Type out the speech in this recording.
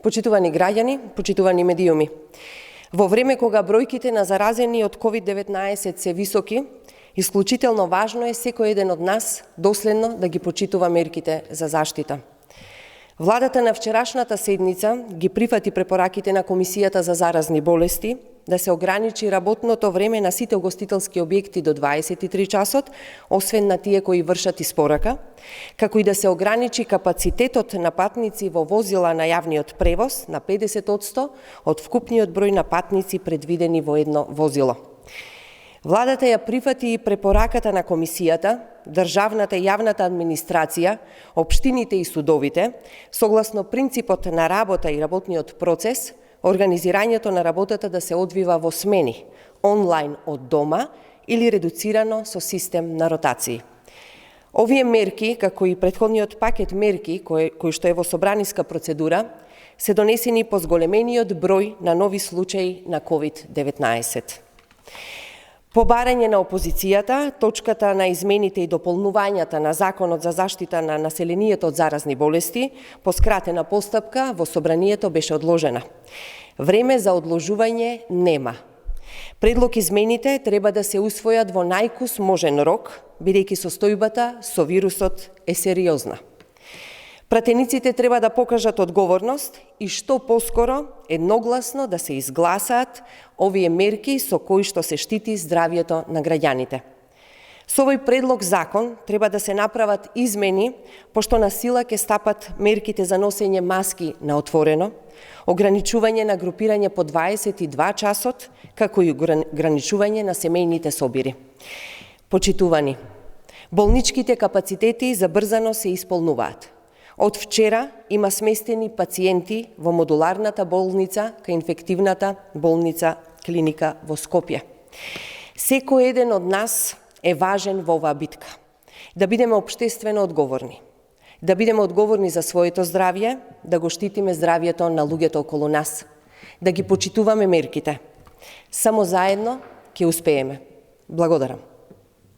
Почитувани граѓани, почитувани медиуми, во време кога бројките на заразени од COVID-19 се високи, исклучително важно е секој еден од нас доследно да ги почитува мерките за заштита. Владата на вчерашната седница ги прифати препораките на Комисијата за заразни болести да се ограничи работното време на сите угостителски објекти до 23 часот, освен на тие кои вршат испорака, како и да се ограничи капацитетот на патници во возила на јавниот превоз на 50% од вкупниот број на патници предвидени во едно возило. Владата ја прифати и препораката на Комисијата, државната и јавната администрација, општините и судовите, согласно принципот на работа и работниот процес, организирањето на работата да се одвива во смени, онлайн од дома или редуцирано со систем на ротации. Овие мерки, како и претходниот пакет мерки, кој што е во собраниска процедура, се донесени по зголемениот број на нови случаи на COVID-19. По барање на опозицијата, точката на измените и дополнувањата на Законот за заштита на населението од заразни болести по скратена постапка во собранието беше одложена. Време за одложување нема. Предлог измените треба да се усвојат во најкус можен рок, бидејќи состојбата со вирусот е сериозна. Пратениците треба да покажат одговорност и што поскоро едногласно да се изгласаат овие мерки со кои што се штити здравјето на граѓаните. Со овој предлог закон треба да се направат измени, пошто на сила ќе стапат мерките за носење маски на отворено, ограничување на групирање по 22 часот, како и ограничување на семејните собири. Почитувани, болничките капацитети забрзано се исполнуваат. Од вчера има сместени пациенти во модуларната болница кај инфективната болница клиника во Скопје. Секој еден од нас е важен во оваа битка. Да бидеме општествено одговорни. Да бидеме одговорни за своето здравје, да го штитиме здравјето на луѓето околу нас. Да ги почитуваме мерките. Само заедно ќе успееме. Благодарам.